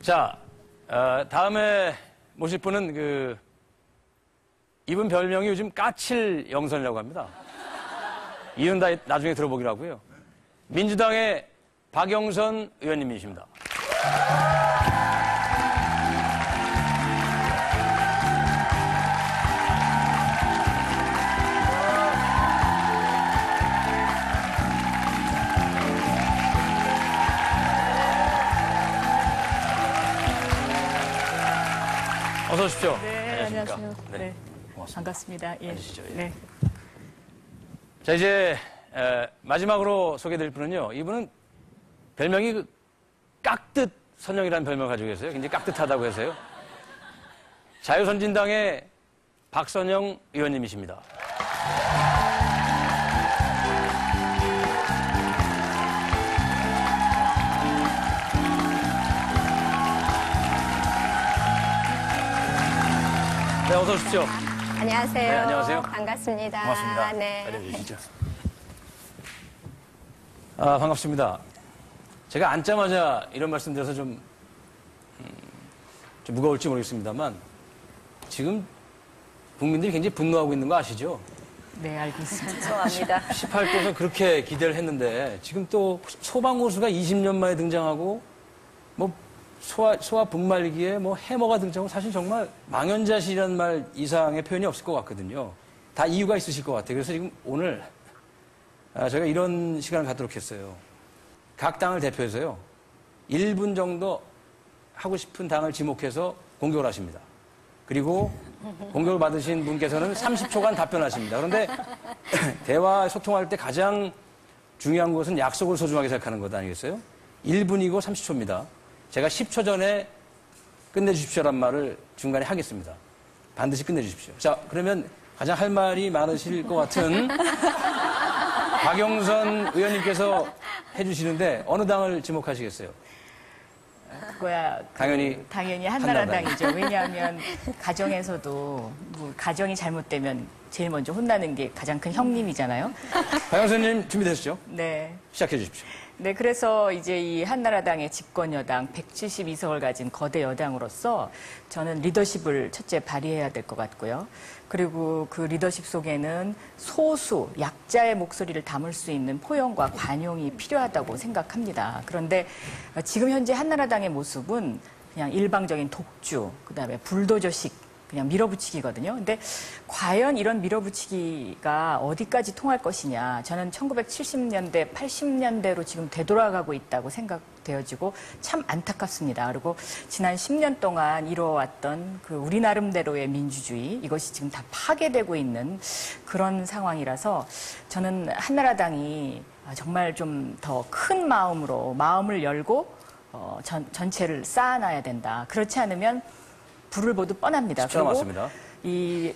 자, 다음에 모실 분은 이분 별명이 요즘 까칠 영선이라고 합니다. 이유는 다 나중에 들어보기로 하고요. 민주당의 박영선 의원님이십니다. 어서 오십시오. 네, 안녕하십니까. 안녕하세요. 네, 반갑습니다. 예. 앉으시죠. 예. 네. 자, 이제 마지막으로 소개드릴 분은요. 이분은 별명이 깍듯 선영이라는 별명을 가지고 계세요. 굉장히 깍듯하다고 해서요. 자유선진당의 박선영 의원님이십니다. 네, 어서 오십시오. 안녕하세요. 네, 안녕하세요. 반갑습니다. 고맙습니다. 네. 자리해주시죠. 반갑습니다. 제가 앉자마자 이런 말씀 드려서 좀 무거울지 모르겠습니다만 지금 국민들이 굉장히 분노하고 있는 거 아시죠? 네, 알고 있습니다. 죄송합니다. 18도에서 그렇게 기대를 했는데 지금 또 소방호수가 20년 만에 등장하고 뭐 소화 분말기에 뭐 해머가 등장하고 사실 정말 망연자실이라는 말 이상의 표현이 없을 것 같거든요. 다 이유가 있으실 것 같아요. 그래서 지금 오늘 제가 이런 시간을 갖도록 했어요. 각 당을 대표해서요. 1분 정도 하고 싶은 당을 지목해서 공격을 하십니다. 그리고 공격을 받으신 분께서는 30초간 답변하십니다. 그런데 대화 소통할 때 가장 중요한 것은 약속을 소중하게 생각하는 것 아니겠어요? 1분이고 30초입니다. 제가 10초 전에 끝내주십시오란 말을 중간에 하겠습니다. 반드시 끝내주십시오. 자, 그러면 가장 할 말이 많으실 것 같은 박영선 의원님께서 해주시는데 어느 당을 지목하시겠어요? 그거야 당연히 한나라당이죠. 왜냐하면 가정에서도 뭐 가정이 잘못되면 제일 먼저 혼나는 게 가장 큰 형님이잖아요. 박영선 의원님 준비되셨죠? 네. 시작해 주십시오. 네, 그래서 이제 이 한나라당의 집권 여당 172석을 가진 거대 여당으로서 저는 리더십을 첫째 발휘해야 될 것 같고요. 그리고 그 리더십 속에는 소수, 약자의 목소리를 담을 수 있는 포용과 관용이 필요하다고 생각합니다. 그런데 지금 현재 한나라당의 모습은 그냥 일방적인 독주, 그다음에 불도저식 그냥 밀어붙이기거든요. 근데 과연 이런 밀어붙이기가 어디까지 통할 것이냐. 저는 1970년대, 80년대로 지금 되돌아가고 있다고 생각되어지고 참 안타깝습니다. 그리고 지난 10년 동안 이루어왔던 그 우리 나름대로의 민주주의, 이것이 지금 다 파괴되고 있는 그런 상황이라서 저는 한나라당이 정말 좀 더 큰 마음으로 마음을 열고 전체를 쌓아놔야 된다. 그렇지 않으면 불을 보듯 뻔합니다. 그리고 맞습니다. 이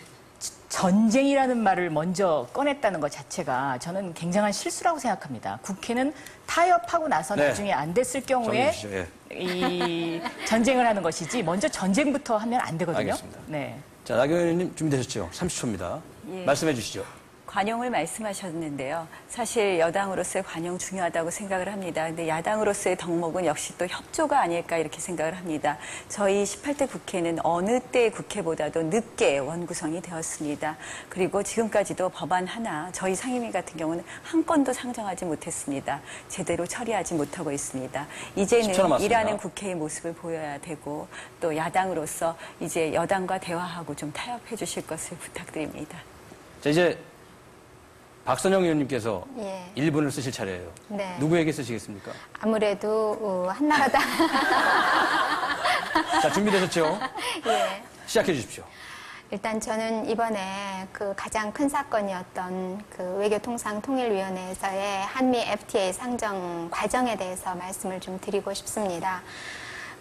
전쟁이라는 말을 먼저 꺼냈다는 것 자체가 저는 굉장한 실수라고 생각합니다. 국회는 타협하고 나서 네. 나중에 안 됐을 경우에 예. 이 전쟁을 하는 것이지 먼저 전쟁부터 하면 안 되거든요. 알겠습니다. 네. 자, 나 의원님 준비되셨죠? 30초입니다. 예. 말씀해 주시죠. 관용을 말씀하셨는데요. 사실 여당으로서의 관용 중요하다고 생각을 합니다. 근데 야당으로서의 덕목은 역시 또 협조가 아닐까 이렇게 생각을 합니다. 저희 18대 국회는 어느 때의 국회보다도 늦게 원구성이 되었습니다. 그리고 지금까지도 법안 하나, 저희 상임위 같은 경우는 한 건도 상정하지 못했습니다. 제대로 처리하지 못하고 있습니다. 10초 이제는 남았습니다. 일하는 국회의 모습을 보여야 되고 또 야당으로서 이제 여당과 대화하고 좀 타협해 주실 것을 부탁드립니다. 자, 이제 박선영 의원님께서 예. 1분을 쓰실 차례예요. 네. 누구에게 쓰시겠습니까? 아무래도 한나라당 자, 준비되셨죠? 예. 시작해 주십시오. 일단 저는 이번에 그 가장 큰 사건이었던 그 외교통상통일위원회에서의 한미 FTA 상정 과정에 대해서 말씀을 좀 드리고 싶습니다.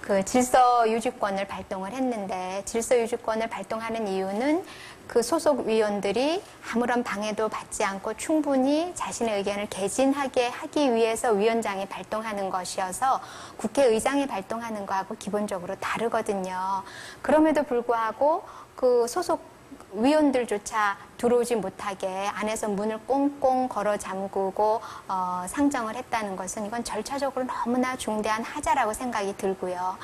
그 질서 유지권을 발동을 했는데 질서 유지권을 발동하는 이유는 그 소속 위원들이 아무런 방해도 받지 않고 충분히 자신의 의견을 개진하게 하기 위해서 위원장이 발동하는 것이어서 국회의장이 발동하는 거하고 기본적으로 다르거든요. 그럼에도 불구하고 그 소속 위원들조차 들어오지 못하게 안에서 문을 꽁꽁 걸어 잠그고 상정을 했다는 것은 이건 절차적으로 너무나 중대한 하자라고 생각이 들고요.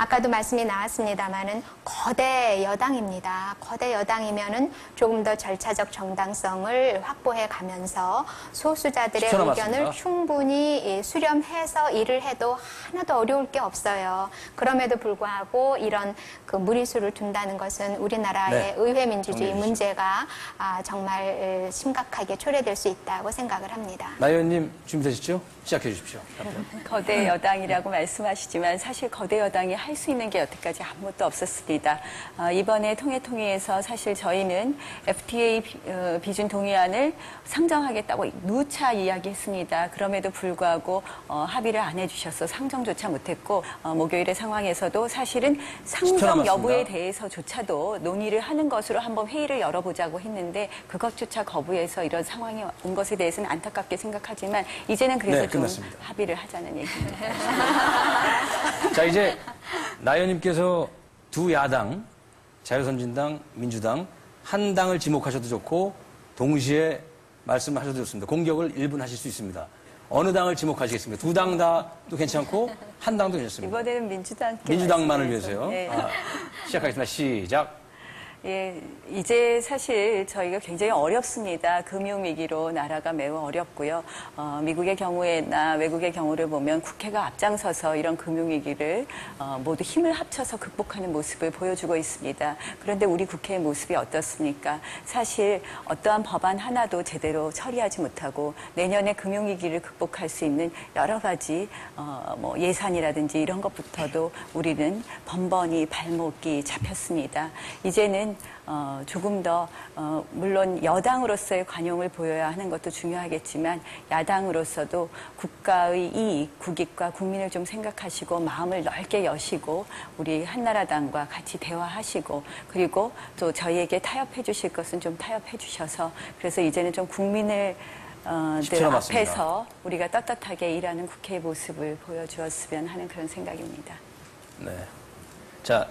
아까도 말씀이 나왔습니다만은 거대 여당입니다. 거대 여당이면은 조금 더 절차적 정당성을 확보해 가면서 소수자들의 10초 의견을 남았습니다. 충분히 수렴해서 일을 해도 하나도 어려울 게 없어요. 그럼에도 불구하고 이런 그 무리수를 둔다는 것은 우리나라의 네. 의회 민주주의 정리해 주시죠. 문제가 정말 심각하게 초래될 수 있다고 생각을 합니다. 나 의원님 준비되셨죠? 시작해 주십시오. 거대 여당이라고 말씀하시지만 사실 거대 여당이 할 수 있는 게 여태까지 아무것도 없었습니다. 이번에 통일에서 사실 저희는 FTA 비준 동의안을 상정하겠다고 누차 이야기했습니다. 그럼에도 불구하고 합의를 안 해주셔서 상정조차 못했고 목요일의 상황에서도 사실은 10초 상정 남았습니다. 여부에 대해서조차도 논의를 하는 것으로 한번 회의를 열어보자고 했는데 그것조차 거부해서 이런 상황이 온 것에 대해서는 안타깝게 생각하지만 이제는 그래서 네, 좀 끝났습니다. 합의를 하자는 얘기입니다. 자, 이제 나 의원님께서 두 야당, 자유선진당, 민주당 한 당을 지목하셔도 좋고 동시에 말씀하셔도 좋습니다. 공격을 1분 하실 수 있습니다. 어느 당을 지목하시겠습니까? 두 당 다도 괜찮고 한 당도 괜찮습니다. 이번에는 민주당만을 말씀드려서. 위해서요. 네. 시작하겠습니다. 시작. 예, 이제 사실 저희가 굉장히 어렵습니다. 금융위기로 나라가 매우 어렵고요. 미국의 경우에나 외국의 경우를 보면 국회가 앞장서서 이런 금융위기를 모두 힘을 합쳐서 극복하는 모습을 보여주고 있습니다. 그런데 우리 국회의 모습이 어떻습니까? 사실 어떠한 법안 하나도 제대로 처리하지 못하고 내년에 금융위기를 극복할 수 있는 여러 가지 뭐 예산이라든지 이런 것부터도 우리는 번번이 발목이 잡혔습니다. 이제는 조금 더 물론 여당으로서의 관용을 보여야 하는 것도 중요하겠지만 야당으로서도 국가의 이익, 국익과 국민을 좀 생각하시고 마음을 넓게 여시고 우리 한나라당과 같이 대화하시고 그리고 또 저희에게 타협해 주실 것은 좀 타협해 주셔서 그래서 이제는 좀 국민을 들 앞에서 우리가 떳떳하게 일하는 국회의 모습을 보여주었으면 하는 그런 생각입니다. 네. 자,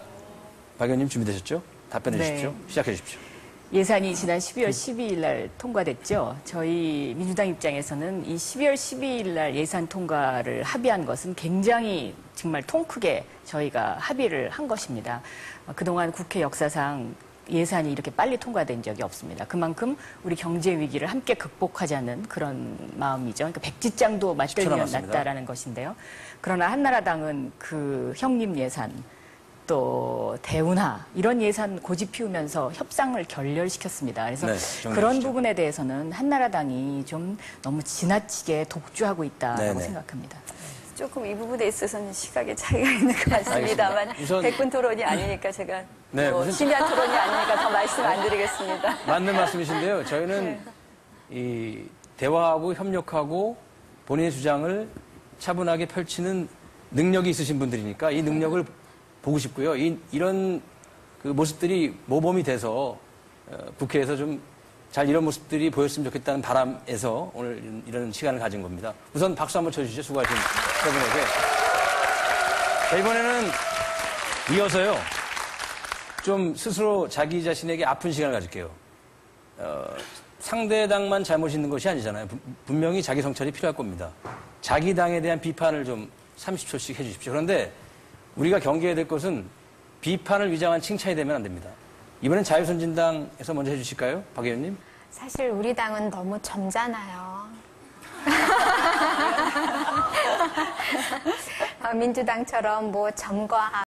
박 의원님 준비되셨죠? 답변해 네. 주십시오. 시작해 주십시오. 예산이 지난 12월 12일 날 통과됐죠. 저희 민주당 입장에서는 이 12월 12일 날 예산 통과를 합의한 것은 굉장히 정말 통 크게 저희가 합의를 한 것입니다. 그동안 국회 역사상 예산이 이렇게 빨리 통과된 적이 없습니다. 그만큼 우리 경제 위기를 함께 극복하자는 그런 마음이죠. 그러니까 백지장도 맞들면 낫다라는 것인데요. 그러나 한나라당은 그 형님 예산 또 대운하 이런 예산 고집 피우면서 협상을 결렬시켰습니다. 그래서 네, 그런 주시죠. 부분에 대해서는 한나라당이 좀 너무 지나치게 독주하고 있다고 네네. 생각합니다. 조금 이 부분에 있어서는 시각의 차이가 있는 것 같습니다만 알겠습니다. 우선- 백분 토론이 아니니까 제가 네, 뭐 무슨- 심야 토론이 아니니까 더 말씀 안 드리겠습니다. 맞는 말씀이신데요. 저희는 이 대화하고 협력하고 본인의 주장을 차분하게 펼치는 능력이 있으신 분들이니까 이 능력을 보고 싶고요. 이런 그 모습들이 모범이 돼서 국회에서 좀 잘 이런 모습들이 보였으면 좋겠다는 바람에서 오늘 이런 시간을 가진 겁니다. 우선 박수 한번 쳐주시죠. 수고하신 세 분에게. 자, 이번에는 이어서요. 좀 스스로 자기 자신에게 아픈 시간을 가질게요. 상대당만 잘못 있는 것이 아니잖아요. 분명히 자기 성찰이 필요할 겁니다. 자기 당에 대한 비판을 좀 30초씩 해주십시오. 그런데 우리가 경계해야 될 것은 비판을 위장한 칭찬이 되면 안 됩니다. 이번엔 자유선진당에서 먼저 해주실까요? 박 의원님? 사실 우리 당은 너무 젊잖아요. 민주당처럼 뭐 점과